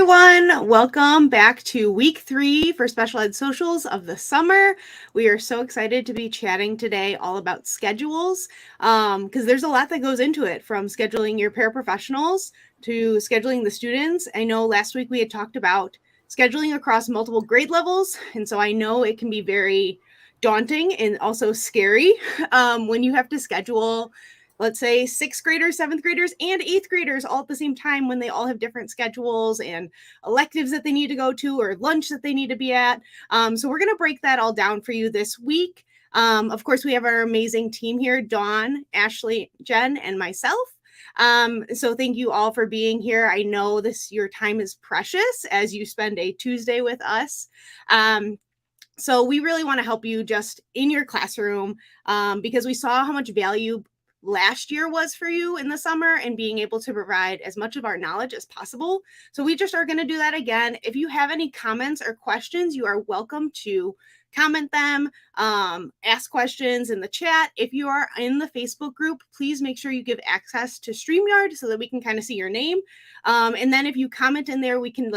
everyone. Welcome back to week 3 for Special Ed Socials of the summer. We are so excited to be chatting today all about schedules because there's a lot that goes into it, from scheduling your paraprofessionals to scheduling the students. I know last week we had talked about scheduling across multiple grade levels, and so I know it can be very daunting and also scary when you have to schedule, let's say, 6th graders, 7th graders, and 8th graders all at the same time, when they all have different schedules and electives that they need to go to or lunch that they need to be at. So we're going to break that all down for you this week. Of course, we have our amazing team here, Dawn, Ashley, Jen, and myself. So thank you all for being here. I know your time is precious as you spend a Tuesday with us. So we really want to help you just in your classroom because we saw how much value last year was for you in the summer and being able to provide as much of our knowledge as possible. So we just are going to do that again. If you have any comments or questions, you are welcome to comment them, ask questions in the chat. If you are in the Facebook group, please make sure you give access to StreamYard so that we can kind of see your name. And then if you comment in there, we can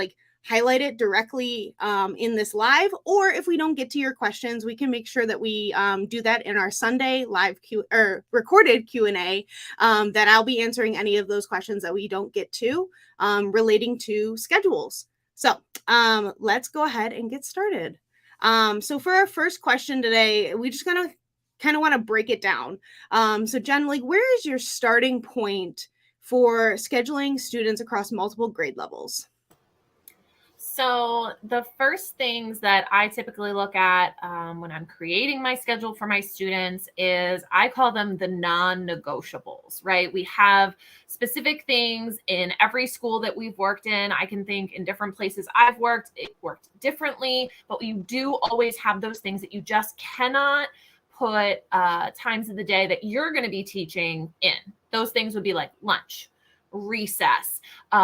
highlight it directly in this live, or if we don't get to your questions, we can make sure that we do that in our Sunday live recorded Q&A that I'll be answering any of those questions that we don't get to relating to schedules. So let's go ahead and get started. So for our first question today, we just kind of want to break it down. So Jen, where is your starting point for scheduling students across multiple grade levels? So the first things that I typically look at when I'm creating my schedule for my students is I call them the non-negotiables, right? We have specific things in every school that we've worked in. I can think in different places I've worked, it worked differently, but you do always have those things that you just cannot put times of the day that you're going to be teaching in. Those things would be like lunch, recess,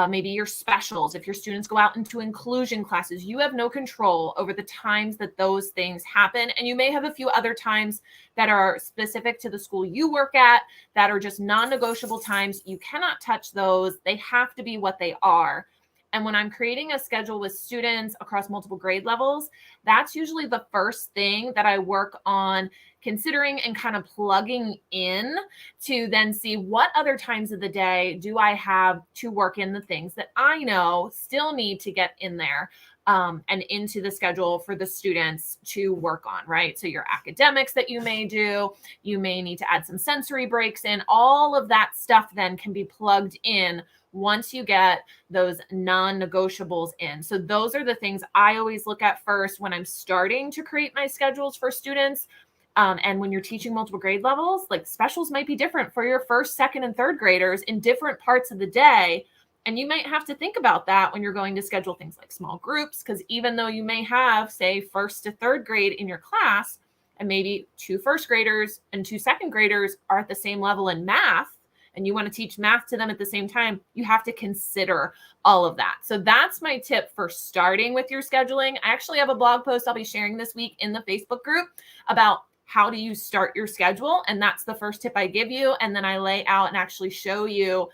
maybe your specials. If your students go out into inclusion classes, you have no control over the times that those things happen. And you may have a few other times that are specific to the school you work at that are just non-negotiable times. You cannot touch those. They have to be what they are. And when I'm creating a schedule with students across multiple grade levels, that's usually the first thing that I work on considering and kind of plugging in to then see what other times of the day do I have to work in the things that I know still need to get in there and into the schedule for the students to work on, right? So your academics that you may do, you may need to add some sensory breaks in. All of that stuff then can be plugged in once you get those non-negotiables in. So those are the things I always look at first when I'm starting to create my schedules for students. And when you're teaching multiple grade levels, specials might be different for your first, second, and third graders in different parts of the day. And you might have to think about that when you're going to schedule things like small groups, because even though you may have, say, first to third grade in your class, and maybe 2 first graders and 2 second graders are at the same level in math, and you want to teach math to them at the same time, you have to consider all of that. So that's my tip for starting with your scheduling. I actually have a blog post I'll be sharing this week in the Facebook group about how do you start your schedule. And that's the first tip I give you. And then I lay out and actually show you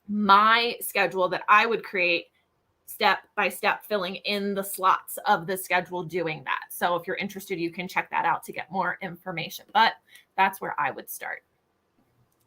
my schedule that I would create step by step, filling in the slots of the schedule doing that. So if you're interested, you can check that out to get more information. But that's where I would start.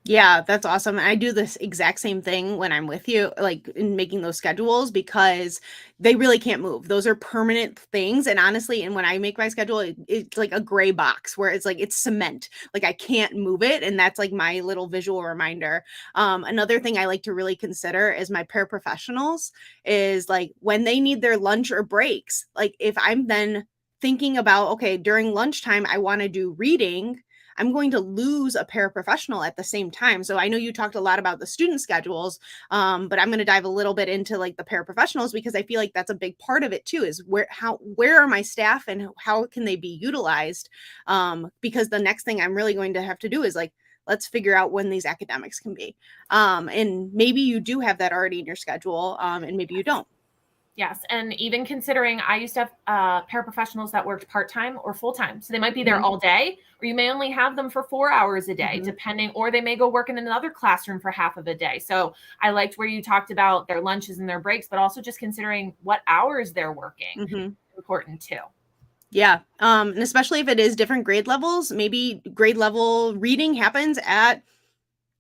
Yeah, that's awesome. I do this exact same thing when I'm with you, in making those schedules, because they really can't move. Those are permanent things. And honestly, and when I make my schedule, it's like a gray box where it's it's cement. I can't move it. And that's my little visual reminder. Another thing I like to really consider is my paraprofessionals is when they need their lunch or breaks. If I'm then thinking about, okay, during lunchtime, I want to do reading, I'm going to lose a paraprofessional at the same time. So I know you talked a lot about the student schedules, but I'm going to dive a little bit into the paraprofessionals, because I feel like that's a big part of it too, is where are my staff and how can they be utilized? Because the next thing I'm really going to have to do is let's figure out when these academics can be. And maybe you do have that already in your schedule, and maybe you don't. Yes. And even considering I used to have paraprofessionals that worked part-time or full-time. So they might be there all day, or you may only have them for 4 hours a day, depending, or they may go work in another classroom for half of a day. So I liked where you talked about their lunches and their breaks, but also just considering what hours they're working. Important too. Yeah. And especially if it is different grade levels, maybe grade level reading happens at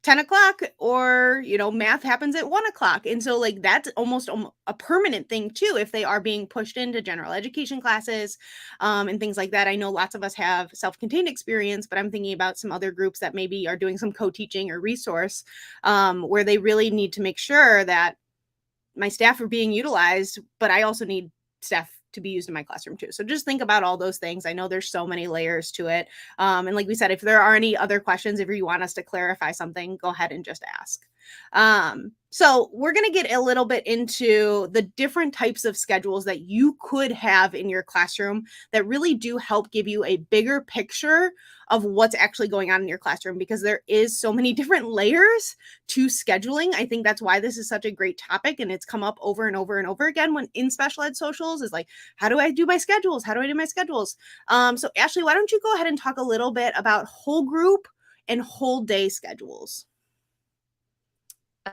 10 o'clock, or, math happens at 1 o'clock. And so like, that's almost a permanent thing too, if they are being pushed into general education classes, and things like that. I know lots of us have self-contained experience, but I'm thinking about some other groups that maybe are doing some co-teaching or resource, where they really need to make sure that my staff are being utilized, but I also need staff to be used in my classroom too. So just think about all those things. I know there's so many layers to it. And like we said, if there are any other questions, if you want us to clarify something, go ahead and just ask. So we're going to get a little bit into the different types of schedules that you could have in your classroom that really do help give you a bigger picture of what's actually going on in your classroom, because there is so many different layers to scheduling. I think that's why this is such a great topic, and it's come up over and over and over again when in special ed socials is like, how do I do my schedules? How do I do my schedules? So Ashley, why don't you go ahead and talk a little bit about whole group and whole day schedules?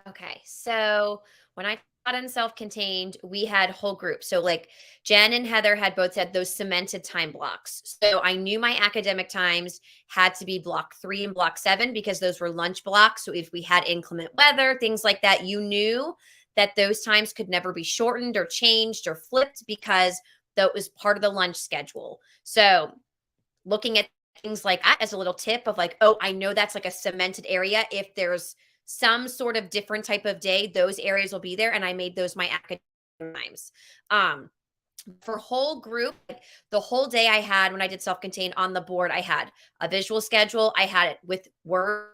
Okay, so when I taught in self-contained, we had whole groups. So like Jen and Heather had both said those cemented time blocks. So I knew my academic times had to be block 3 and block 7 because those were lunch blocks. So if we had inclement weather, things like that, you knew that those times could never be shortened or changed or flipped because that was part of the lunch schedule. So looking at things like that as a little tip of like, oh, I know that's like a cemented area. If there's some sort of different type of day, those areas will be there. And I made those my academic times. For whole group, the whole day I had when I did self-contained on the board, I had a visual schedule. I had it with Word.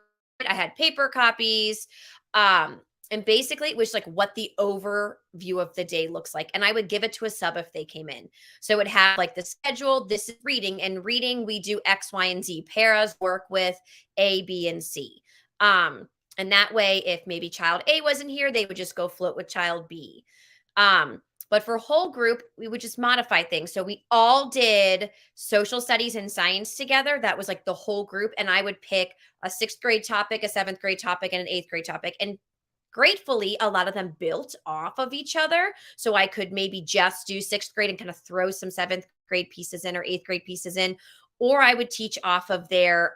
I had paper copies. And basically it was like what the overview of the day looks like. And I would give it to a sub if they came in. So it would have like the schedule, this is reading, and reading, we do X, Y, and Z. Paras work with A, B, and C. And that way, if maybe child A wasn't here, they would just go float with child B. But for whole group, we would just modify things. So we all did social studies and science together. That was like the whole group. And I would pick a 6th grade topic, a 7th grade topic, and an 8th grade topic. And gratefully, a lot of them built off of each other. So I could maybe just do 6th grade and kind of throw some 7th grade pieces in or 8th grade pieces in. Or I would teach off of their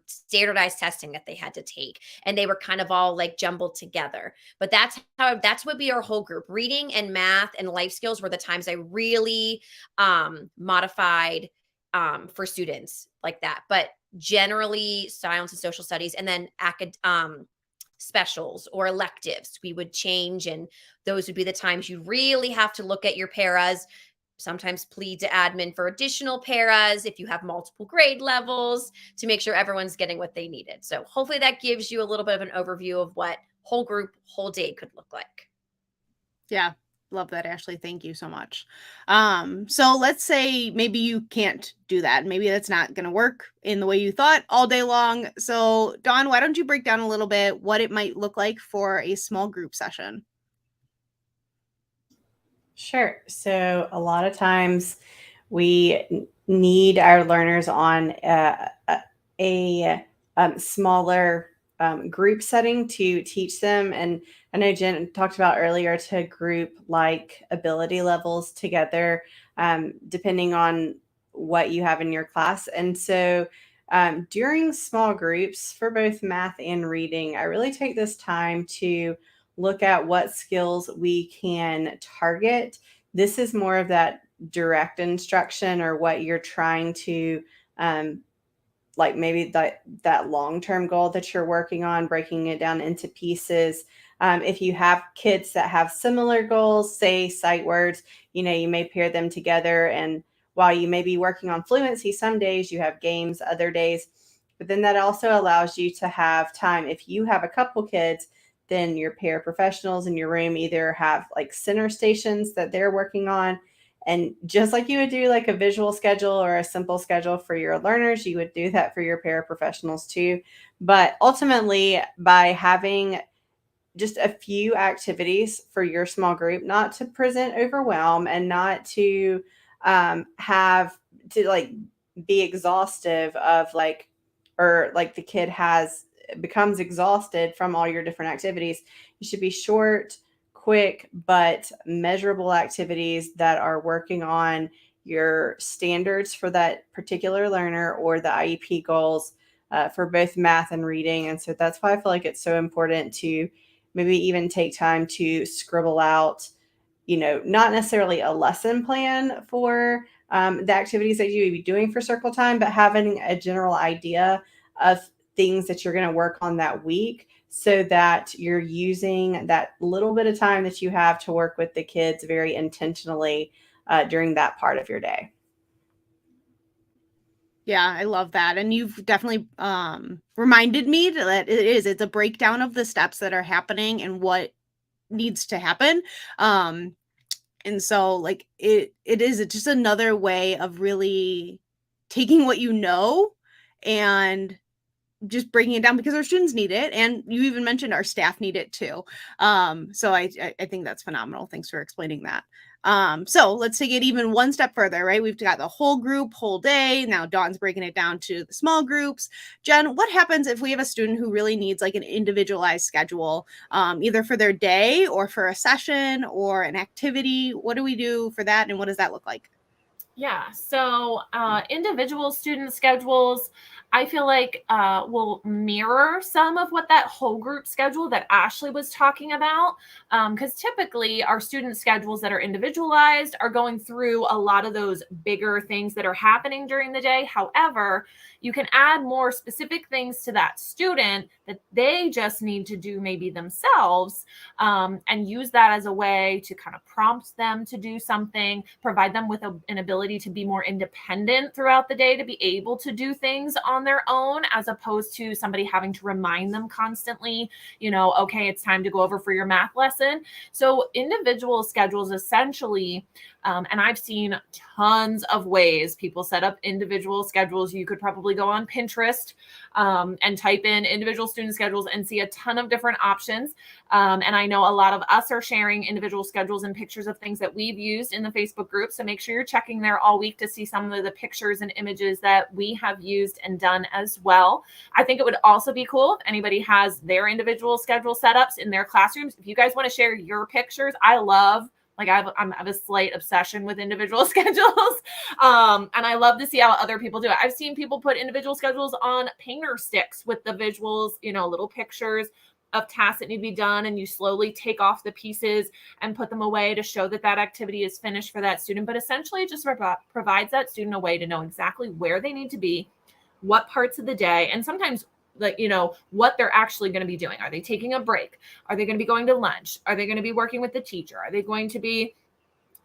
standardized testing that they had to take, and they were kind of all like jumbled together. But that's would be our whole group. Reading and math and life skills were the times I really modified for students like that. But generally science and social studies, and then specials or electives we would change, and those would be the times you really have to look at your paras. Sometimes plead to admin for additional paras if you have multiple grade levels to make sure everyone's getting what they needed. So hopefully that gives you a little bit of an overview of what whole group, whole day could look like. Yeah, love that, Ashley. Thank you so much. So let's say maybe you can't do that. Maybe that's not going to work in the way you thought all day long. So Dawn, why don't you break down a little bit what it might look like for a small group session? Sure. So a lot of times we need our learners on a smaller group setting to teach them. And I know Jen talked about earlier to group like ability levels together, depending on what you have in your class. And so during small groups for both math and reading, I really take this time to look at what skills we can target. This is more of that direct instruction or what you're trying to like maybe that long-term goal that you're working on, breaking it down into pieces. If you have kids that have similar goals, say sight words, you may pair them together. And while you may be working on fluency, some days you have games, other days, but then that also allows you to have time. If you have a couple kids, then your paraprofessionals in your room either have like center stations that they're working on. And just like you would do like a visual schedule or a simple schedule for your learners, you would do that for your paraprofessionals too. But ultimately, by having just a few activities for your small group, not to present overwhelm and not to have to like be exhaustive of like, or like the kid becomes exhausted from all your different activities. You should be short, quick, but measurable activities that are working on your standards for that particular learner or the IEP goals for both math and reading. And so that's why I feel like it's so important to maybe even take time to scribble out, not necessarily a lesson plan for the activities that you would be doing for circle time, but having a general idea of things that you're going to work on that week so that you're using that little bit of time that you have to work with the kids very intentionally during that part of your day. Yeah, I love that. And you've definitely reminded me that it's a breakdown of the steps that are happening and what needs to happen. And so like it's just another way of really taking what and just breaking it down, because our students need it, and you even mentioned our staff need it too. So I think that's phenomenal. Thanks for explaining that. So let's take it even one step further, right? We've got the whole group, whole day. Now Dawn's breaking it down to the small groups. Jen, what happens if we have a student who really needs like an individualized schedule, either for their day or for a session or an activity? What do we do for that, and what does that look like? Yeah, so individual student schedules, I feel like will mirror some of what that whole group schedule that Ashley was talking about. Because typically our student schedules that are individualized are going through a lot of those bigger things that are happening during the day. However, you can add more specific things to that student that they just need to do maybe themselves, and use that as a way to kind of prompt them to do something, provide them with an ability to be more independent throughout the day, to be able to do things on their own, as opposed to somebody having to remind them constantly, okay, it's time to go over for your math lesson. So individual schedules essentially, and I've seen tons of ways people set up individual schedules. You could probably go on Pinterest and type in individual student schedules and see a ton of different options. And I know a lot of us are sharing individual schedules and pictures of things that we've used in the Facebook group. So make sure you're checking there all week to see some of the pictures and images that we have used and done as well. I think it would also be cool if anybody has their individual schedule setups in their classrooms. If you guys want to share your pictures, I have a slight obsession with individual schedules. And I love to see how other people do it. I've seen people put individual schedules on painter sticks with the visuals, little pictures of tasks that need to be done. And you slowly take off the pieces and put them away to show that that activity is finished for that student. But essentially it just provides that student a way to know exactly where they need to be, what parts of the day, and sometimes what they're actually going to be doing. Are they taking a break? Are they going to be going to lunch? Are they going to be working with the teacher? Are they going to be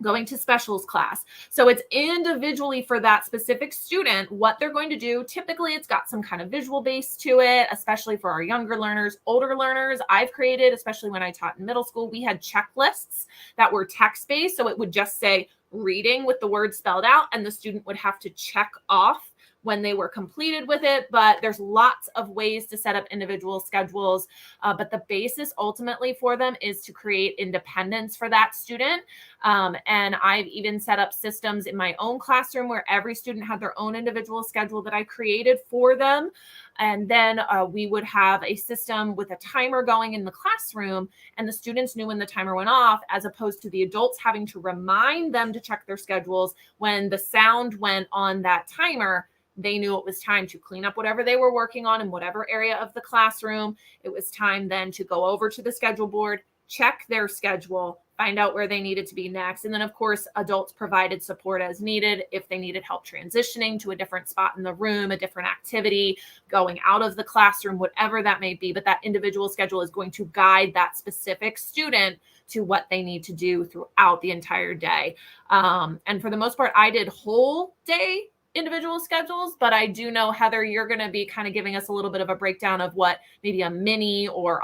going to specials class? So it's individually for that specific student, what they're going to do. Typically it's got some kind of visual base to it, especially for our younger learners. Older learners, I've created, especially when I taught in middle school, we had checklists that were text-based. So it would just say reading with the word spelled out, and the student would have to check off when they were completed with it. But there's lots of ways to set up individual schedules. But the basis ultimately for them is to create independence for that student. And I've even set up systems in my own classroom where every student had their own individual schedule that I created for them. And then we would have a system with a timer going in the classroom, and the students knew when the timer went off, as opposed to the adults having to remind them to check their schedules. When the sound went on that timer, they knew it was time to clean up whatever they were working on in whatever area of the classroom. It was time then to go over to the schedule board, check their schedule, find out where they needed to be next. And then, of course, adults provided support as needed if they needed help transitioning to a different spot in the room, a different activity, going out of the classroom, whatever that may be. But that individual schedule is going to guide that specific student to what they need to do throughout the entire day. And for the most part, I did whole day individual schedules, but I do know, Heather, you're going to be kind of giving us a little bit of a breakdown of what maybe a mini or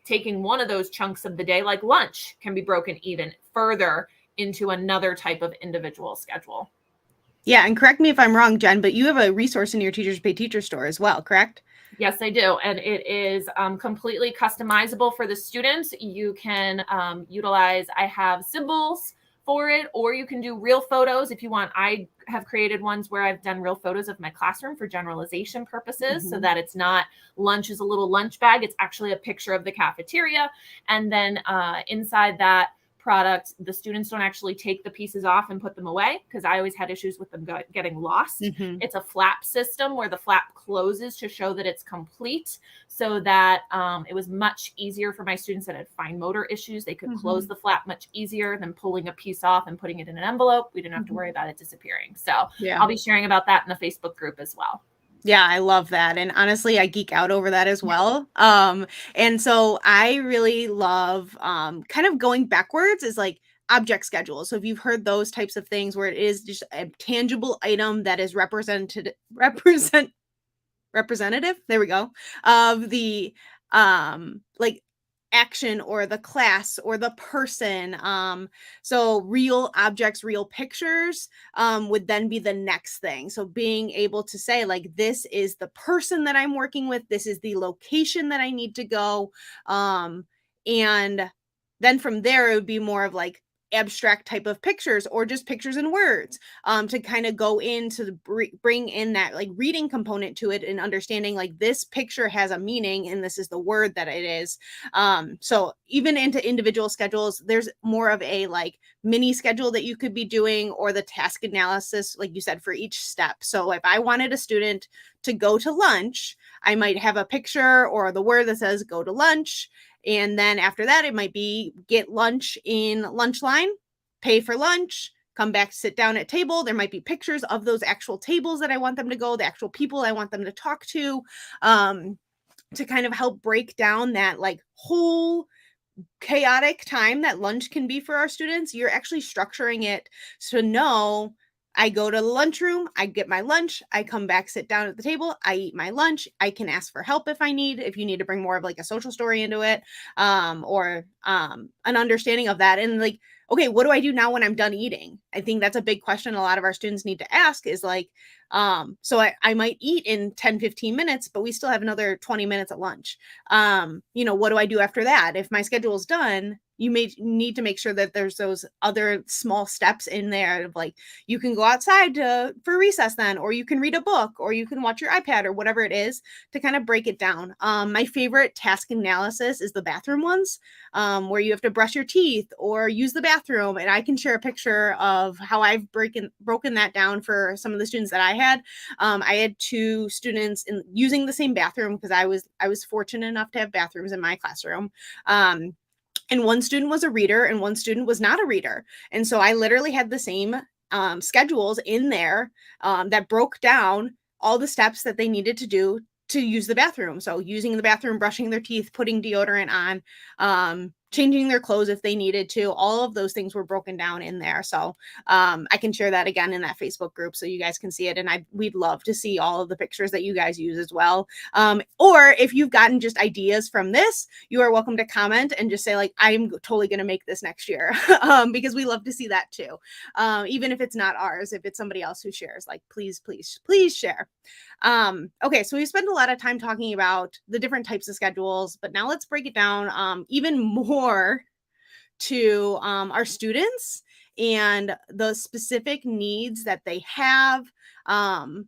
taking one of those chunks of the day, like lunch, can be broken even further into another type of individual schedule. Yeah, and correct me if I'm wrong, Jen, but you have a resource in your Teachers Pay Teacher store as well, correct? Yes, I do. And it is completely customizable for the students. You can utilize, I have symbols for it, or you can do real photos if you want. I have created ones where I've done real photos of my classroom for generalization purposes, so that it's not lunch is a little lunch bag. It's actually a picture of the cafeteria. And then inside that product, the students don't actually take the pieces off and put them away, because I always had issues with them getting lost. It's a flap system where the flap closes to show that it's complete, so that it was much easier for my students that had fine motor issues. They could close the flap much easier than pulling a piece off and putting it in an envelope. We didn't have to worry about it disappearing. So I'll be sharing about that in the Facebook group as well. Yeah, I love that. And honestly, I geek out over that as well. And so I really love kind of going backwards is like object schedules. So if you've heard those types of things where it is just a tangible item that is representative, there we go, of the like action or the class or the person. So real objects, real pictures would then be the next thing. So being able to say like, this is the person that I'm working with, this is the location that I need to go. And then from there, it would be more of like abstract type of pictures or just pictures and words to kind of go into bring in that like reading component to it and understanding like this picture has a meaning and this is the word that it is. So even into individual schedules, there's more of a like mini schedule that you could be doing, or the task analysis, like you said, for each step. So if I wanted a student to go to lunch, I might have a picture or the word that says go to lunch. And then after that, it might be get lunch in lunch line, pay for lunch, come back, sit down at table. There might be pictures of those actual tables that I want them to go, the actual people I want them to talk to kind of help break down that like whole chaotic time that lunch can be for our students. You're actually structuring it to know I go to the lunchroom, I get my lunch, I come back, sit down at the table, I eat my lunch. I can ask for help if you need to bring more of like a social story into it, or an understanding of that. And like, okay, what do I do now when I'm done eating? I think that's a big question a lot of our students need to ask is like, so I might eat in 10, 15 minutes, but we still have another 20 minutes at lunch. What do I do after that? If my schedule is done, you may need to make sure that there's those other small steps in there of like, you can go outside for recess then, or you can read a book, or you can watch your iPad or whatever it is to kind of break it down. My favorite task analysis is the bathroom ones, where you have to brush your teeth or use the bathroom. And I can share a picture of how I've broken that down for some of the students that I had. I had two students using the same bathroom because I was fortunate enough to have bathrooms in my classroom. And one student was a reader and one student was not a reader. And so I literally had the same schedules in there that broke down all the steps that they needed to do to use the bathroom. So using the bathroom, brushing their teeth, putting deodorant on, changing their clothes if they needed to. All of those things were broken down in there. So I can share that again in that Facebook group so you guys can see it. And we'd love to see all of the pictures that you guys use as well. Or if you've gotten just ideas from this, you are welcome to comment and just say like, I'm totally going to make this next year because we love to see that too. Even if it's not ours, if it's somebody else who shares, like, please, please, please share. Okay, so we spent a lot of time talking about the different types of schedules, but now let's break it down even more to our students and the specific needs that they have, and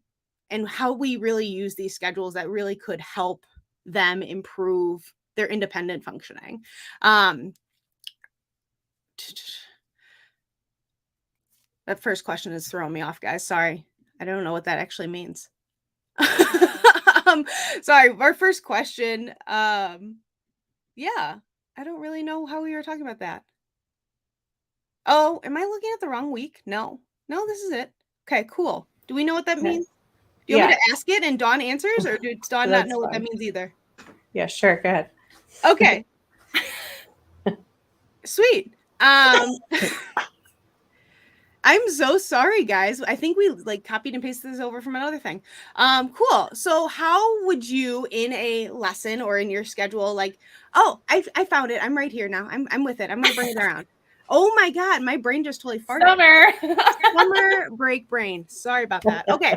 how we really use these schedules that really could help them improve their independent functioning. That first question is throwing me off, guys. Sorry. I don't know what that actually means. Sorry, our first question. Yeah, I don't really know how we were talking about that. Oh, am I looking at the wrong week? No, this is it. Okay, cool. Do we know what that means? Do you want me to ask it and Dawn answers, or does Dawn not know what that means either? Yeah, sure. Go ahead. Okay. Sweet. I'm so sorry, guys. I think we like copied and pasted this over from another thing. Cool. So how would you in a lesson or in your schedule, like, oh, I found it. I'm right here now. I'm with it. I'm going to bring it around. Oh my God, my brain just totally farted. Summer. Summer break brain. Sorry about that. Okay.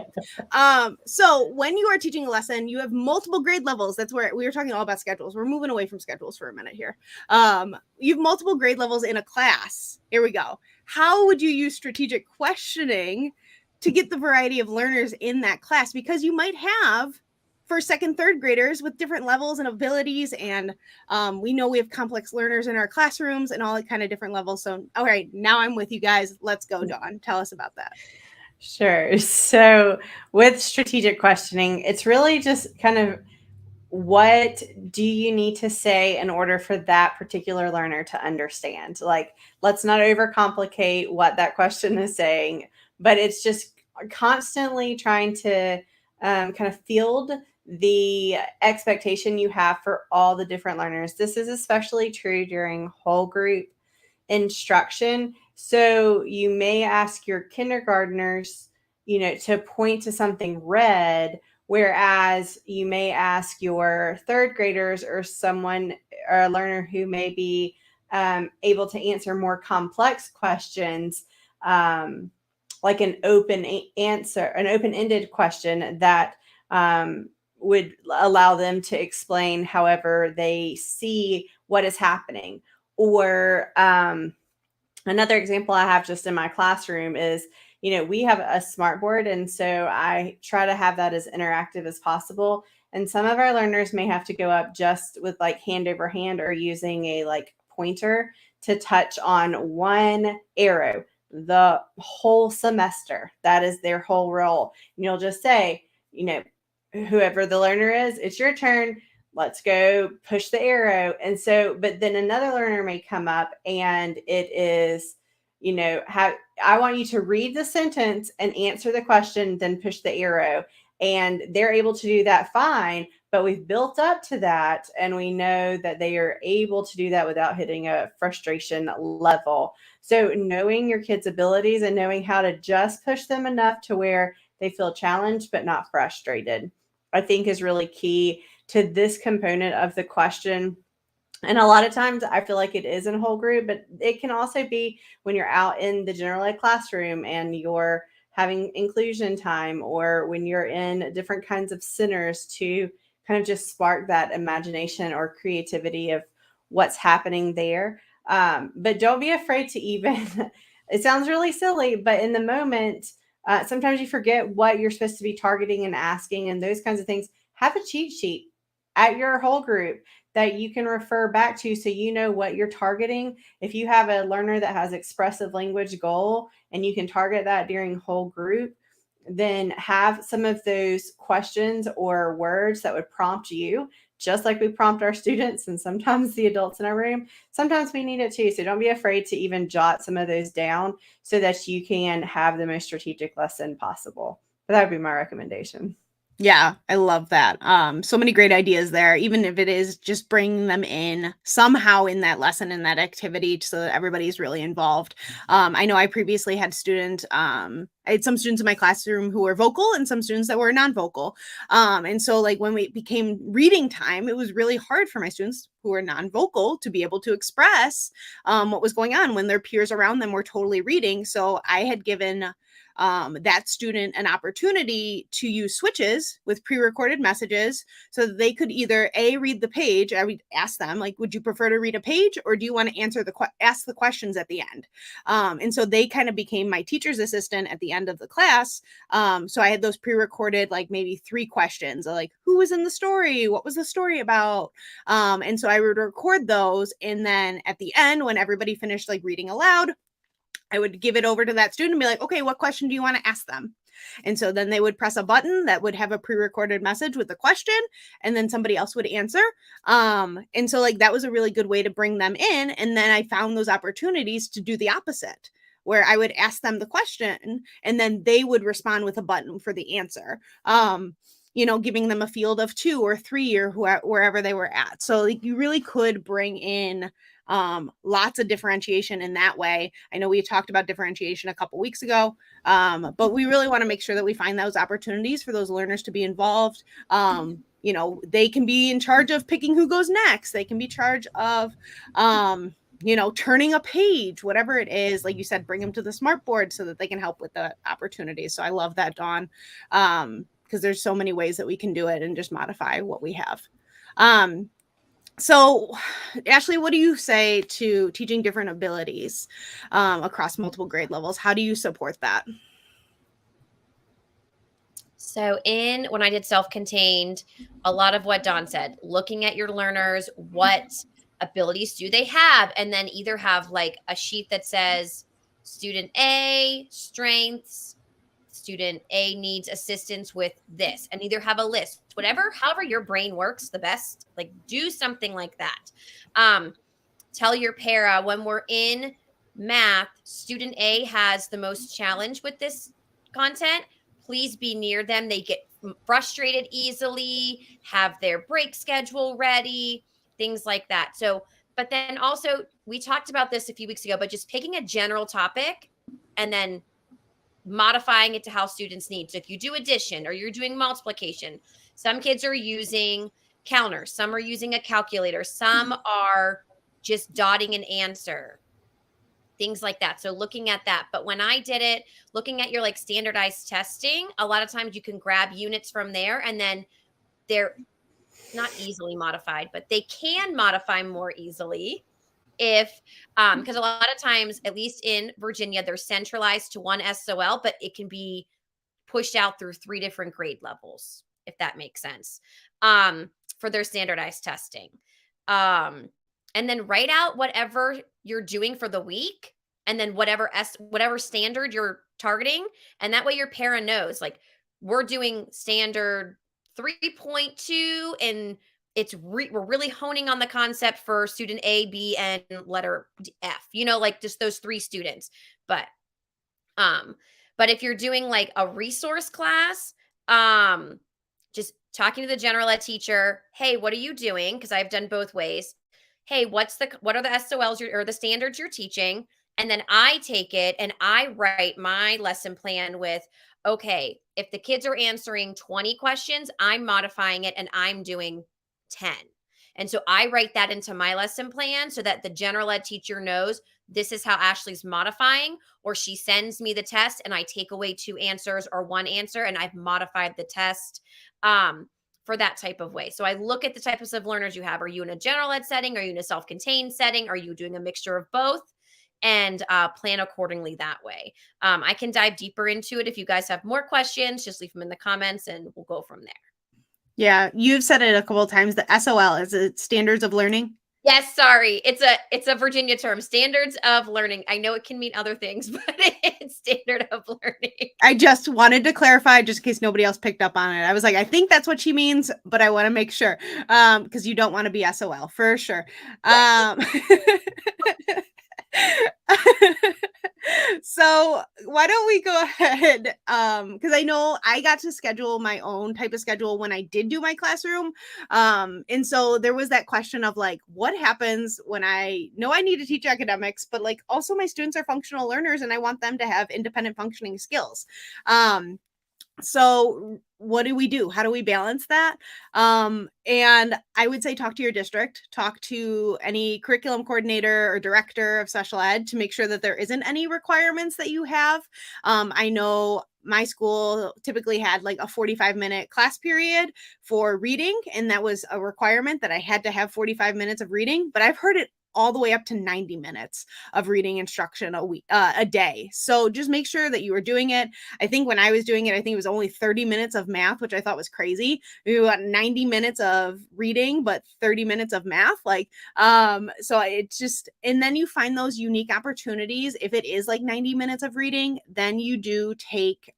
So when you are teaching a lesson, you have multiple grade levels. That's where we were talking all about schedules. We're moving away from schedules for a minute here. You have multiple grade levels in a class. Here we go. How would you use strategic questioning to get the variety of learners in that class? Because you might have first, second, third graders with different levels and abilities. And we know we have complex learners in our classrooms and all that kind of different levels. So, all right, now I'm with you guys. Let's go, Dawn. Tell us about that. Sure. So with strategic questioning, it's really just kind of what do you need to say in order for that particular learner to understand? Like, let's not overcomplicate what that question is saying, but it's just constantly trying to kind of field the expectation you have for all the different learners. This is especially true during whole group instruction. So you may ask your kindergartners, to point to something red, whereas you may ask your third graders or someone or a learner who may be able to answer more complex questions, like an open-ended question that would allow them to explain however they see what is happening. Or another example I have just in my classroom is, we have a smart board, and so I try to have that as interactive as possible. And some of our learners may have to go up just with like hand over hand or using a like pointer to touch on one arrow the whole semester. That is their whole role. And you'll just say, whoever the learner is, it's your turn. Let's go push the arrow. And so, but then another learner may come up and it is, I want you to read the sentence and answer the question, then push the arrow. And they're able to do that fine, but we've built up to that. And we know that they are able to do that without hitting a frustration level. So knowing your kids' abilities and knowing how to just push them enough to where they feel challenged, but not frustrated, I think is really key to this component of the question. And a lot of times I feel like it is in a whole group, but it can also be when you're out in the general ed classroom and you're having inclusion time, or when you're in different kinds of centers to kind of just spark that imagination or creativity of what's happening there. But don't be afraid to even, it sounds really silly, but in the moment, sometimes you forget what you're supposed to be targeting and asking and those kinds of things. Have a cheat sheet at your whole group that you can refer back to so you know what you're targeting. If you have a learner that has expressive language goal and you can target that during whole group, then have some of those questions or words that would prompt you, just like we prompt our students and sometimes the adults in our room. Sometimes we need it too. So don't be afraid to even jot some of those down so that you can have the most strategic lesson possible. But that would be my recommendation. Yeah, I love that. So many great ideas there, even if it is just bringing them in somehow in that lesson, in that activity, so that everybody's really involved. I know I previously had students, I had some students in my classroom who were vocal and some students that were non-vocal. And so like when we became reading time, it was really hard for my students who were non-vocal to be able to express what was going on when their peers around them were totally reading. So I had given that student an opportunity to use switches with pre-recorded messages so that they could either read the page. I would ask them, like, would you prefer to read a page or do you want to ask the questions at the end? And so they kind of became my teacher's assistant at the end of the class. So I had those pre-recorded, like maybe 3 questions, like who was in the story? What was the story about? And so I would record those. And then at the end, when everybody finished like reading aloud, I would give it over to that student and be like, okay, what question do you want to ask them? And so then they would press a button that would have a pre-recorded message with the question, and then somebody else would answer. And so like that was a really good way to bring them in. And then I found those opportunities to do the opposite, where I would ask them the question and then they would respond with a button for the answer. Giving them a field of 2 or 3 or wherever they were at. So like you really could bring in lots of differentiation in that way. I know we talked about differentiation a couple weeks ago, but we really want to make sure that we find those opportunities for those learners to be involved. They can be in charge of picking who goes next. They can be in charge of, turning a page, whatever it is, like you said, bring them to the smart board so that they can help with the opportunities. So I love that, Dawn, because there's so many ways that we can do it and just modify what we have. So, Ashley, what do you say to teaching different abilities across multiple grade levels? How do you support that? So when I did self-contained, a lot of what Dawn said, looking at your learners, what abilities do they have? And then either have like a sheet that says student A, strengths, student A needs assistance with this, and either have a list, however your brain works the best, like do something like that. Tell your para when we're in math, student A has the most challenge with this content. Please be near them. They get frustrated easily, have their break schedule ready, things like that. So, but then also, we talked about this a few weeks ago, but just picking a general topic and then modifying it to how students need. So if you do addition or you're doing multiplication, some kids are using counters, some are using a calculator, some are just dotting an answer, things like that. So looking at that. But when I did it, looking at your like standardized testing, a lot of times you can grab units from there and then they're not easily modified, but they can modify more easily if because a lot of times, at least in Virginia, they're centralized to one SOL, but it can be pushed out through 3 different grade levels, if that makes sense, for their standardized testing. And then write out whatever you're doing for the week and then whatever standard you're targeting. And that way your para knows, like, we're doing standard 3.2 and we're really honing on the concept for student A, B, and letter F, like just those 3 students. But if you're doing like a resource class, just talking to the general ed teacher, hey, what are you doing? Because I've done both ways. Hey, what are the SOLs or the standards you're teaching? And then I take it and I write my lesson plan with, okay, if the kids are answering 20 questions, I'm modifying it and I'm doing 10. And so I write that into my lesson plan so that the general ed teacher knows this is how Ashley's modifying, or she sends me the test and I take away 2 answers or 1 answer and I've modified the test for that type of way. So I look at the types of learners you have. Are you in a general ed setting? Are you in a self-contained setting? Are you doing a mixture of both? And plan accordingly that way. I can dive deeper into it. If you guys have more questions, just leave them in the comments and we'll go from there. Yeah, you've said it a couple of times. The SOL, is it standards of learning? Yes, sorry. It's a Virginia term, standards of learning. I know it can mean other things, but it's standard of learning. I just wanted to clarify just in case nobody else picked up on it. I was like, I think that's what she means, but I want to make sure because you don't want to be SOL for sure. So why don't we go ahead, because I know I got to schedule my own type of schedule when I did do my classroom, and so there was that question of like, what happens when I know I need to teach academics, but like also my students are functional learners and I want them to have independent functioning skills. So what do we do? How do we balance that? And I would say talk to your district, talk to any curriculum coordinator or director of special ed to make sure that there isn't any requirements that you have. I know my school typically had like a 45-minute class period for reading, and that was a requirement that I had to have 45 minutes of reading, but I've heard it all the way up to 90 minutes of reading instruction a day. So just make sure that you are doing it. I think when I was doing it, I think it was only 30 minutes of math, which I thought was crazy. We got 90 minutes of reading, but 30 minutes of math. So it's just, and then you find those unique opportunities. If it is like 90 minutes of reading, then you do take,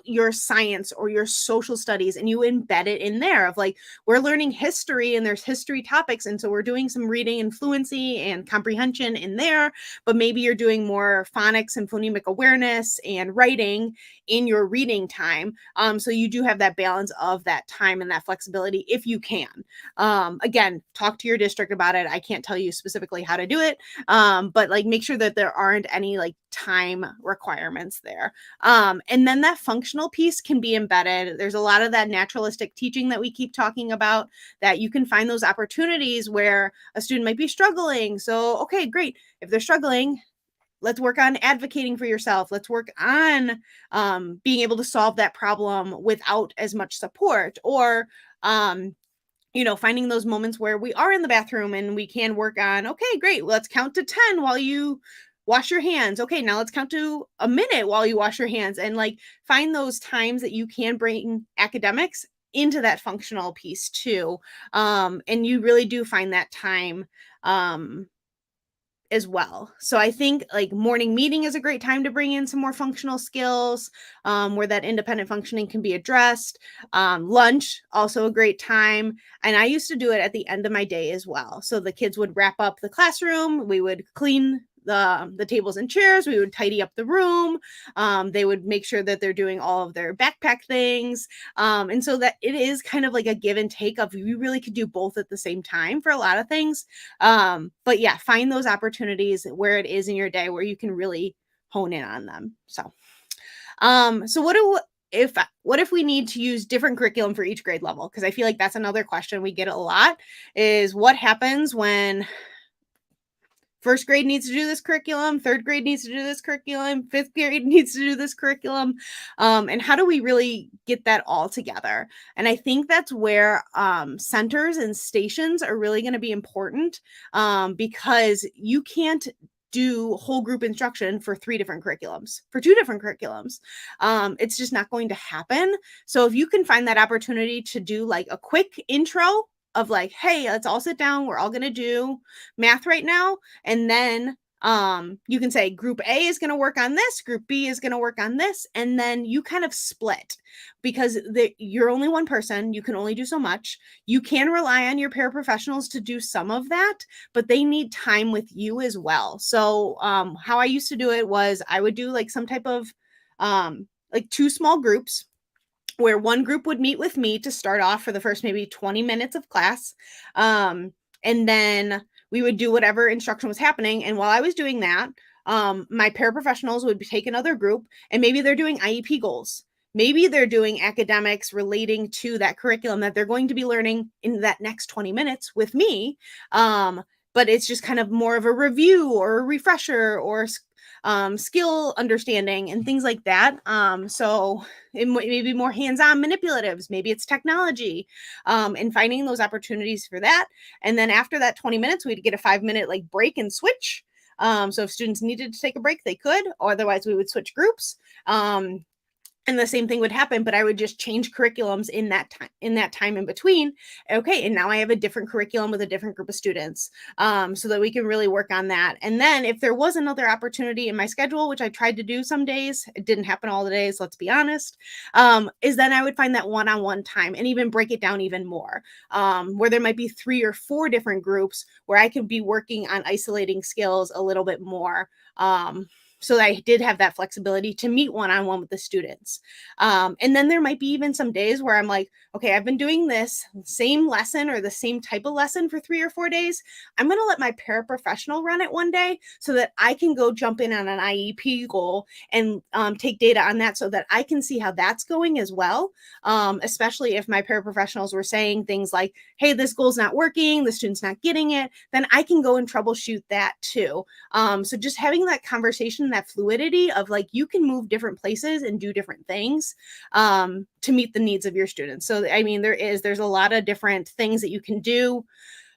your science or your social studies and you embed it in there of like, we're learning history and there's history topics. And so we're doing some reading and fluency and comprehension in there, but maybe you're doing more phonics and phonemic awareness and writing in your reading time. So you do have that balance of that time and that flexibility if you can. Again, talk to your district about it. I can't tell you specifically how to do it, but like make sure that there aren't any like time requirements there. And then that functional piece can be embedded. There's a lot of that naturalistic teaching that we keep talking about, that you can find those opportunities where a student might be struggling. So, okay, great. If they're struggling, let's work on advocating for yourself. Let's work on being able to solve that problem without as much support, or finding those moments where we are in the bathroom and we can work on, okay, great, let's count to 10 while you wash your hands. Okay, now let's count to a minute while you wash your hands, and like find those times that you can bring academics into that functional piece too. And you really do find that time as well. So I think like morning meeting is a great time to bring in some more functional skills, where that independent functioning can be addressed. Lunch, also a great time. And I used to do it at the end of my day as well. So the kids would wrap up the classroom. We would clean the tables and chairs. We would tidy up the room. They would make sure that they're doing all of their backpack things. And so that it is kind of like a give and take of, you really could do both at the same time for a lot of things. But yeah, find those opportunities where it is in your day where you can really hone in on them. So what if we need to use different curriculum for each grade level? Because I feel like that's another question we get a lot, is what happens when first grade needs to do this curriculum, third grade needs to do this curriculum, fifth grade needs to do this curriculum. And how do we really get that all together? And I think that's where centers and stations are really going to be important, because you can't do whole group instruction for 3 different curriculums, for 2 different curriculums. It's just not going to happen. So if you can find that opportunity to do like a quick intro of like, hey, let's all sit down, we're all going to do math right now. And then you can say group A is going to work on this, group B is going to work on this. And then you kind of split, because you're only one person. You can only do so much. You can rely on your paraprofessionals to do some of that, but they need time with you as well. So how I used to do it was I would do like some type of like 2 small groups, where one group would meet with me to start off for the first maybe 20 minutes of class. And then we would do whatever instruction was happening. And while I was doing that, my paraprofessionals would take another group, and maybe they're doing IEP goals. Maybe they're doing academics relating to that curriculum that they're going to be learning in that next 20 minutes with me. But it's just kind of more of a review or a refresher or skill understanding and things like that. So it may be more hands-on manipulatives, maybe it's technology, and finding those opportunities for that. And then after that 20 minutes, we'd get a 5-minute like break and switch. So if students needed to take a break, they could, or otherwise we would switch groups. And the same thing would happen, but I would just change curriculums in that time in between. Okay, and now I have a different curriculum with a different group of students, so that we can really work on that. And then if there was another opportunity in my schedule, which I tried to do some days, it didn't happen all the days, let's be honest, is then I would find that one-on-one time and even break it down even more, where there might be 3 or 4 different groups where I could be working on isolating skills a little bit more. So I did have that flexibility to meet one-on-one with the students. And then there might be even some days where I'm like, okay, I've been doing this same lesson or the same type of lesson for 3 or 4 days. I'm going to let my paraprofessional run it one day so that I can go jump in on an IEP goal and take data on that so that I can see how that's going as well. Especially if my paraprofessionals were saying things like, hey, this goal's not working, the student's not getting it, then I can go and troubleshoot that too. So just having that conversation, that fluidity of like, you can move different places and do different things to meet the needs of your students. So, I mean, there's a lot of different things that you can do.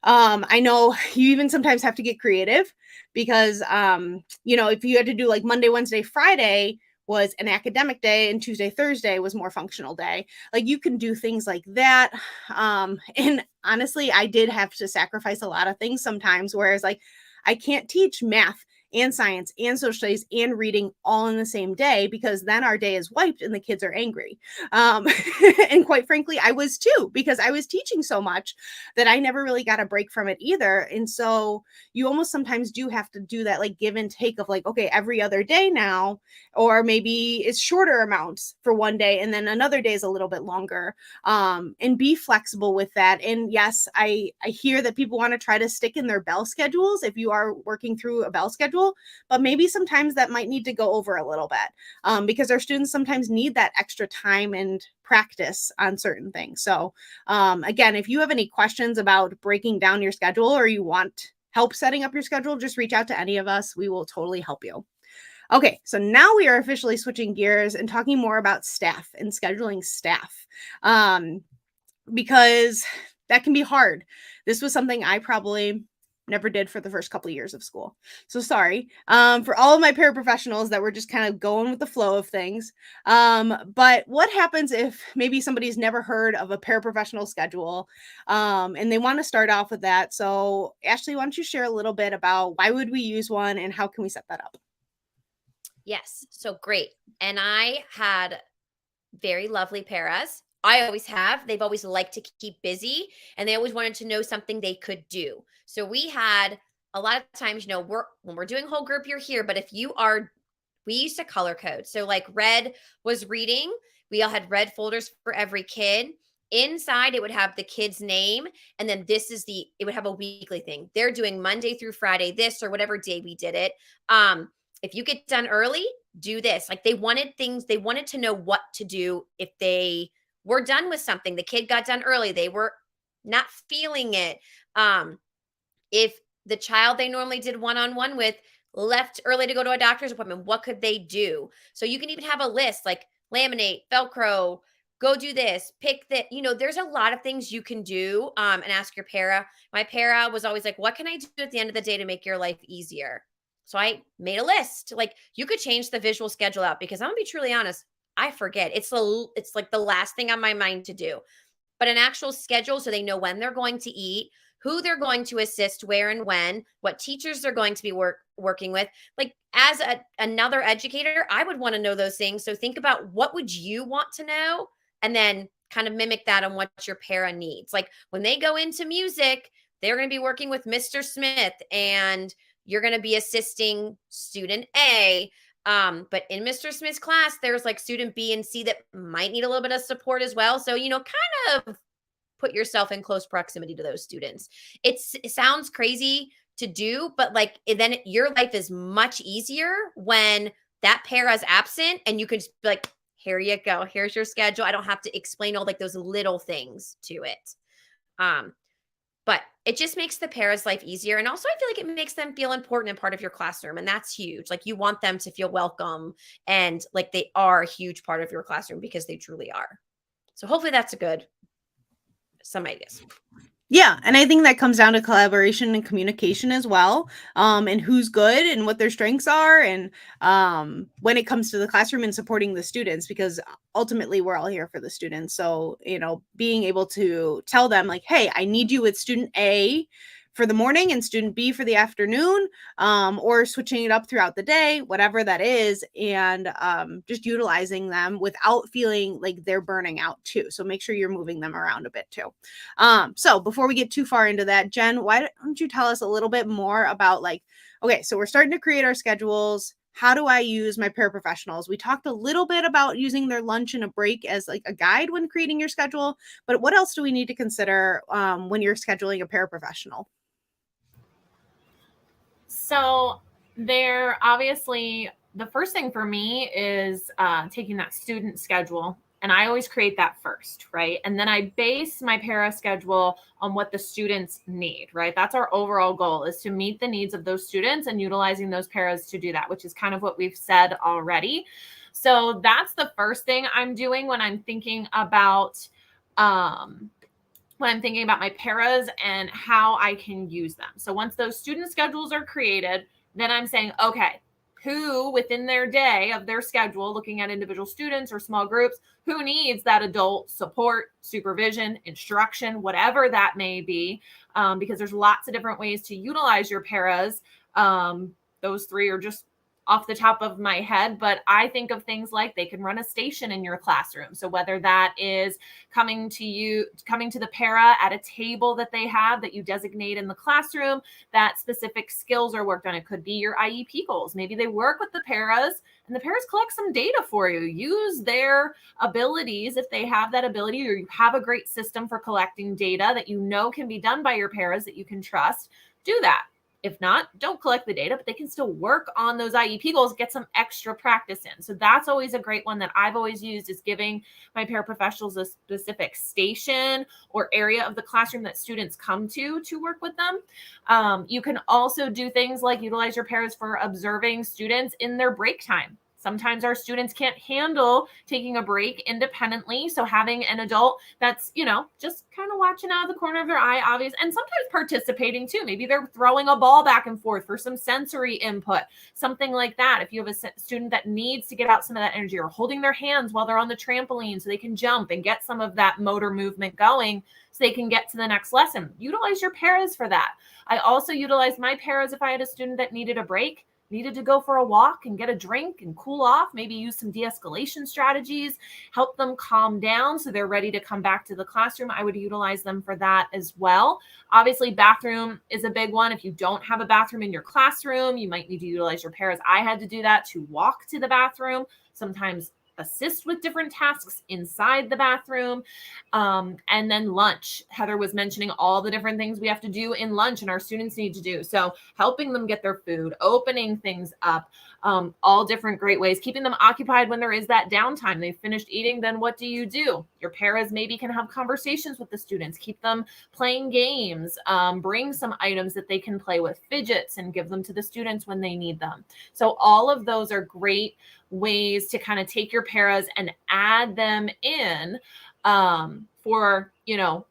I know you even sometimes have to get creative because, if you had to do like Monday, Wednesday, Friday was an academic day and Tuesday, Thursday was more functional day. Like you can do things like that. And honestly, I did have to sacrifice a lot of things sometimes, whereas like I can't teach math and science and social studies and reading all in the same day, because then our day is wiped and the kids are angry. And quite frankly, I was too, because I was teaching so much that I never really got a break from it either. And so you almost sometimes do have to do that like give and take of like, okay, every other day now, or maybe it's shorter amounts for one day and then another day is a little bit longer, and be flexible with that. And yes, I hear that people want to try to stick in their bell schedules if you are working through a bell schedule. schedule, but maybe sometimes that might need to go over a little bit, because our students sometimes need that extra time and practice on certain things. So again, if you have any questions about breaking down your schedule or you want help setting up your schedule, just reach out to any of us. We will totally help you. Okay, so now we are officially switching gears and talking more about staff and scheduling staff, because that can be hard. This was something I probably never did for the first couple of years of school. So sorry for all of my paraprofessionals that were just kind of going with the flow of things. But what happens if maybe somebody's never heard of a paraprofessional schedule, and they want to start off with that? So Ashley, why don't you share a little bit about why would we use one and how can we set that up? Yes. So great. And I had very lovely paras. I always have. They've always liked to keep busy and they always wanted to know something they could do. So we had a lot of times, when we're doing whole group, you're here. But if you are, we used to color code. So like red was reading. We all had red folders for every kid. Inside, it would have the kid's name. And then it would have a weekly thing. They're doing Monday through Friday, this or whatever day we did it. If you get done early, do this. Like they wanted to know what to do if they were done with something. The kid got done early. They were not feeling it. If the child they normally did one-on-one with left early to go to a doctor's appointment, what could they do? So you can even have a list like laminate, Velcro, go do this, pick that. There's a lot of things you can do and ask your para. My para was always like, what can I do at the end of the day to make your life easier? So I made a list. Like you could change the visual schedule out because I'm gonna be truly honest, I forget. It's like the last thing on my mind to do. But an actual schedule so they know when they're going to eat, who they're going to assist, where and when, what teachers they're going to be working with. Like as another educator, I would want to know those things. So think about what would you want to know and then kind of mimic that on what your para needs. Like when they go into music, they're going to be working with Mr. Smith and you're going to be assisting student A. But in Mr. Smith's class, there's like student B and C that might need a little bit of support as well. So, kind of put yourself in close proximity to those students. It sounds crazy to do, but then your life is much easier when that para is absent and you can just be like, here you go. Here's your schedule. I don't have to explain all like those little things to it. But it just makes the para's life easier. And also I feel like it makes them feel important and part of your classroom. And that's huge. Like you want them to feel welcome and like they are a huge part of your classroom because they truly are. So hopefully that's some ideas. Yeah, and I think that comes down to collaboration and communication as well, and who's good and what their strengths are, and when it comes to the classroom and supporting the students, because ultimately we're all here for the students. So, being able to tell them like, hey, I need you with student A for the morning and student B for the afternoon, or switching it up throughout the day, whatever that is, and just utilizing them without feeling like they're burning out too. So make sure you're moving them around a bit too. So before we get too far into that, Jen, why don't you tell us a little bit more about okay, so we're starting to create our schedules. How do I use my paraprofessionals? We talked a little bit about using their lunch and a break as like a guide when creating your schedule, but what else do we need to consider when you're scheduling a paraprofessional? So there, obviously, the first thing for me is taking that student schedule. And I always create that first, right? And then I base my para schedule on what the students need, right? That's our overall goal, is to meet the needs of those students and utilizing those paras to do that, which is kind of what we've said already. So that's the first thing I'm doing when I'm thinking about my paras and how I can use them. So once those student schedules are created, then I'm saying, okay, who within their day of their schedule, looking at individual students or small groups, who needs that adult support, supervision, instruction, whatever that may be, because there's lots of different ways to utilize your paras. Those three are just off the top of my head, but I think of things like they can run a station in your classroom. So whether that is coming to the para at a table that they have that you designate in the classroom, that specific skills are worked on. It could be your IEP goals. Maybe they work with the paras and the paras collect some data for you. Use their abilities if they have that ability, or you have a great system for collecting data that can be done by your paras that you can trust. Do that. If not, don't collect the data, but they can still work on those IEP goals, get some extra practice in. So that's always a great one that I've always used, is giving my paraprofessionals a specific station or area of the classroom that students come to work with them. You can also do things like utilize your paras for observing students in their break time. Sometimes our students can't handle taking a break independently. So having an adult that's, just kind of watching out of the corner of their eye, obvious, and sometimes participating too. Maybe they're throwing a ball back and forth for some sensory input, something like that. If you have a student that needs to get out some of that energy, or holding their hands while they're on the trampoline so they can jump and get some of that motor movement going so they can get to the next lesson, utilize your paras for that. I also utilize my paras if I had a student that needed a break, needed to go for a walk and get a drink and cool off, maybe use some de-escalation strategies, help them calm down so they're ready to come back to the classroom. I would utilize them for that as well. Obviously, bathroom is a big one. If you don't have a bathroom in your classroom, you might need to utilize your paras. I had to do that to walk to the bathroom, sometimes assist with different tasks inside the bathroom. And then lunch. Heather was mentioning all the different things we have to do in lunch and our students need to do. So helping them get their food, opening things up, all different great ways, keeping them occupied when there is that downtime. They've finished eating, then what do? Your paras maybe can have conversations with the students, keep them playing games, bring some items that they can play with, fidgets, and give them to the students when they need them. So all of those are great ways to kind of take your paras and add them in for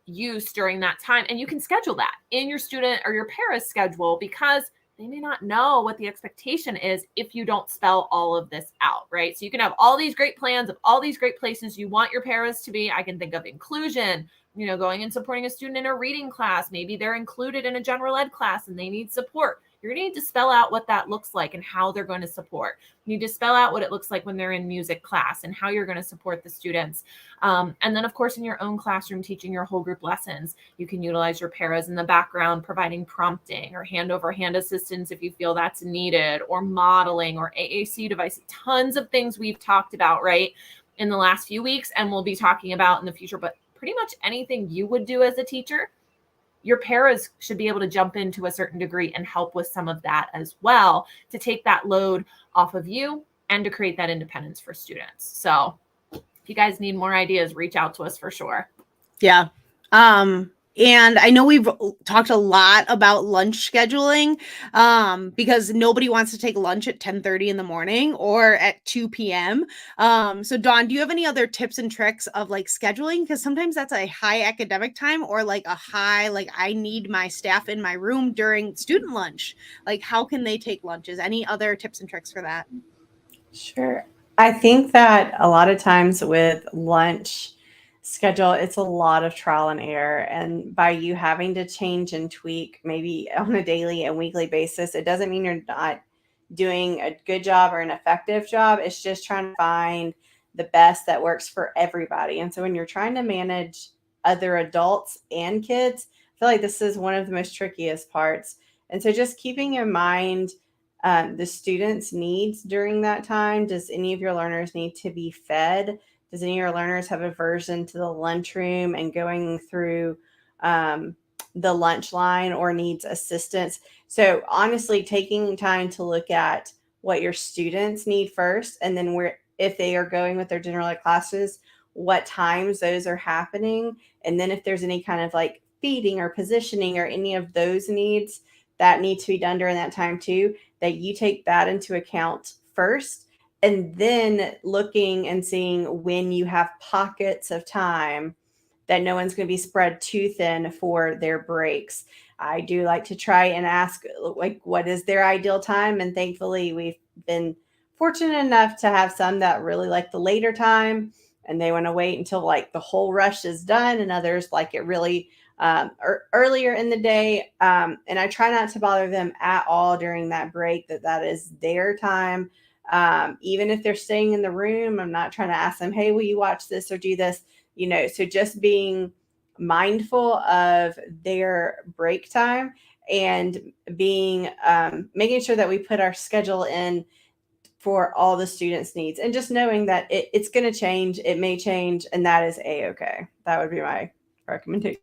use during that time. And you can schedule that in your student or your para schedule, because they may not know what the expectation is if you don't spell all of this out, right? So you can have all these great plans of all these great places you want your paras to be. I can think of inclusion, going and supporting a student in a reading class. Maybe they're included in a general ed class and they need support. You're going to need to spell out what that looks like and how they're going to support. You need to spell out what it looks like when they're in music class and how you're going to support the students. And then, of course, in your own classroom, teaching your whole group lessons, you can utilize your paras in the background, providing prompting or hand-over-hand assistance if you feel that's needed, or modeling or AAC devices. Tons of things we've talked about, right, in the last few weeks, and we'll be talking about in the future. But pretty much anything you would do as a teacher, your paras should be able to jump in to a certain degree and help with some of that as well, to take that load off of you and to create that independence for students. So if you guys need more ideas, reach out to us for sure. Yeah. And I know we've talked a lot about lunch scheduling, because nobody wants to take lunch at 10:30 in the morning or at 2 p.m. So Dawn, do you have any other tips and tricks of like scheduling? Because sometimes that's a high academic time, or like a high, like I need my staff in my room during student lunch. Like how can they take lunches? Any other tips and tricks for that? Sure. I think that a lot of times with lunch schedule, it's a lot of trial and error. And by you having to change and tweak maybe on a daily and weekly basis, it doesn't mean you're not doing a good job or an effective job. It's just trying to find the best that works for everybody. And so when you're trying to manage other adults and kids, I feel like this is one of the most trickiest parts. And so just keeping in mind the students' needs during that time. Does any of your learners need to be fed? Does any of your learners have aversion to the lunchroom and going through the lunch line, or needs assistance? So honestly, taking time to look at what your students need first, and then if they are going with their general ed classes, what times those are happening. And then if there's any kind of like feeding or positioning or any of those needs that need to be done during that time too, that you take that into account first, and then looking and seeing when you have pockets of time that no one's going to be spread too thin for their breaks. I do like to try and ask, like, what is their ideal time? And thankfully, we've been fortunate enough to have some that really like the later time and they want to wait until like the whole rush is done, and others like it really earlier in the day. And I try not to bother them at all during that break, that is their time. Even if they're staying in the room, I'm not trying to ask them, hey, will you watch this or do this? So just being mindful of their break time and being making sure that we put our schedule in for all the students' needs, and just knowing that it's going to change. It may change, and that is a-okay. That would be my recommendation.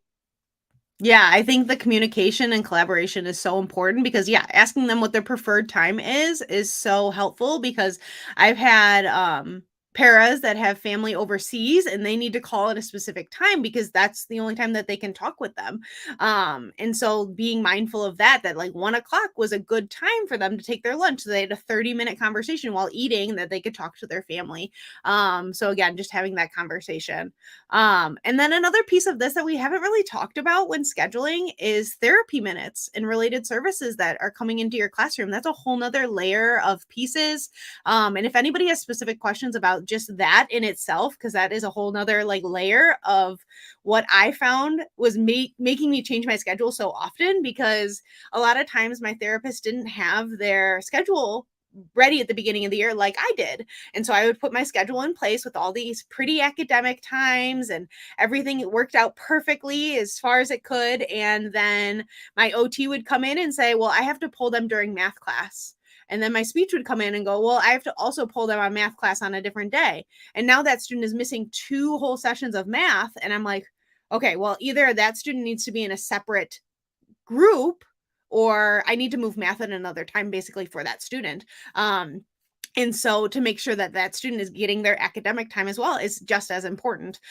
Yeah, I think the communication and collaboration is so important because asking them what their preferred time is so helpful because I've had paras that have family overseas and they need to call at a specific time because that's the only time that they can talk with them. And so being mindful of that like 1 o'clock was a good time for them to take their lunch. So they had a 30-minute conversation while eating that they could talk to their family. So again, just having that conversation. And then another piece of this that we haven't really talked about when scheduling is therapy minutes and related services that are coming into your classroom. That's a whole nother layer of pieces. And if anybody has specific questions about just that in itself, because that is a whole nother like layer of what I found was making me change my schedule so often, because a lot of times my therapist didn't have their schedule ready at the beginning of the year like I did. And so I would put my schedule in place with all these pretty academic times and everything worked out perfectly as far as it could. And then my OT would come in and say, well, I have to pull them during math class. And then my speech would come in and go, well, I have to also pull them on math class on a different day. And now that student is missing 2 whole sessions of math. And I'm like, okay, well, either that student needs to be in a separate group or I need to move math at another time basically for that student. And so to make sure that that student is getting their academic time as well is just as important.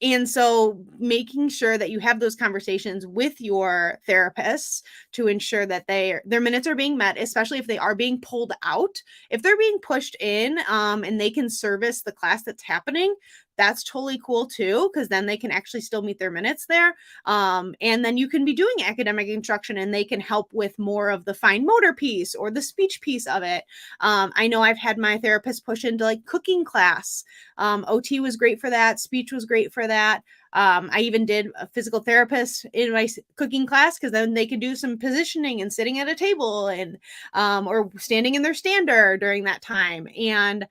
And so making sure that you have those conversations with your therapists to ensure that their minutes are being met, especially if they are being pulled out. If they're being pushed in and they can service the class that's happening, that's totally cool too, because then they can actually still meet their minutes there. And then you can be doing academic instruction and they can help with more of the fine motor piece or the speech piece of it. I know I've had my therapist push into like cooking class. OT was great for that. Speech was great for that. I even did a physical therapist in my cooking class because then they could do some positioning and sitting at a table and or standing in their stander during that time. And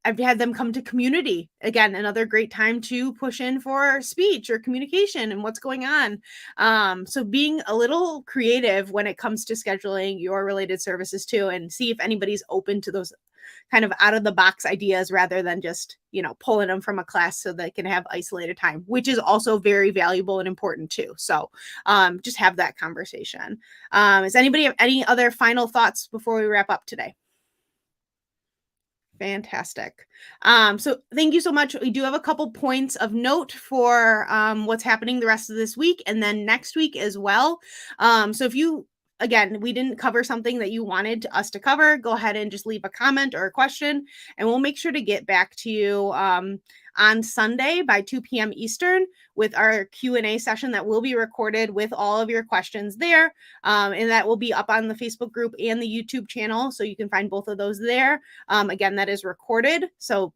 I've had them come to community. Again, another great time to push in for speech or communication and what's going on. So being a little creative when it comes to scheduling your related services too, and see if anybody's open to those kind of out of the box ideas rather than just, pulling them from a class so they can have isolated time, which is also very valuable and important too. So just have that conversation. Does anybody have any other final thoughts before we wrap up today? Fantastic. So thank you so much. We do have a couple points of note for what's happening the rest of this week and then next week as well. So if you, again, we didn't cover something that you wanted us to cover, go ahead and just leave a comment or a question, and we'll make sure to get back to you on Sunday by 2 p.m. Eastern with our Q&A session that will be recorded with all of your questions there. And that will be up on the Facebook group and the YouTube channel. So you can find both of those there. Again, that is recorded. So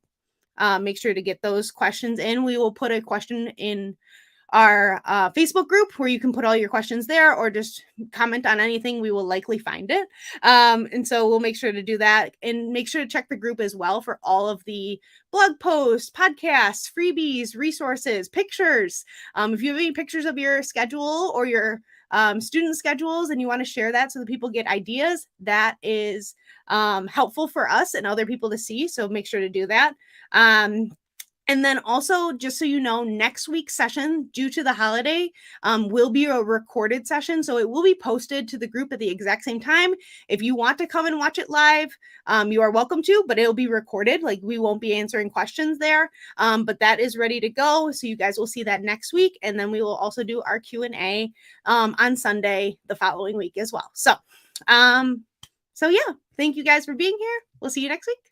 make sure to get those questions in. We will put a question in our Facebook group where you can put all your questions there or just comment on anything. We will likely find it. And so we'll make sure to do that and make sure to check the group as well for all of the blog posts, podcasts, freebies, resources, pictures. If you have any pictures of your schedule or your student schedules and you want to share that so that people get ideas, that is helpful for us and other people to see. So make sure to do that. And then also, just so you know, next week's session, due to the holiday, will be a recorded session. So it will be posted to the group at the exact same time. If you want to come and watch it live, you are welcome to, but it'll be recorded. Like we won't be answering questions there, but that is ready to go. So you guys will see that next week. And then we will also do our Q&A on Sunday the following week as well. So yeah, thank you guys for being here. We'll see you next week.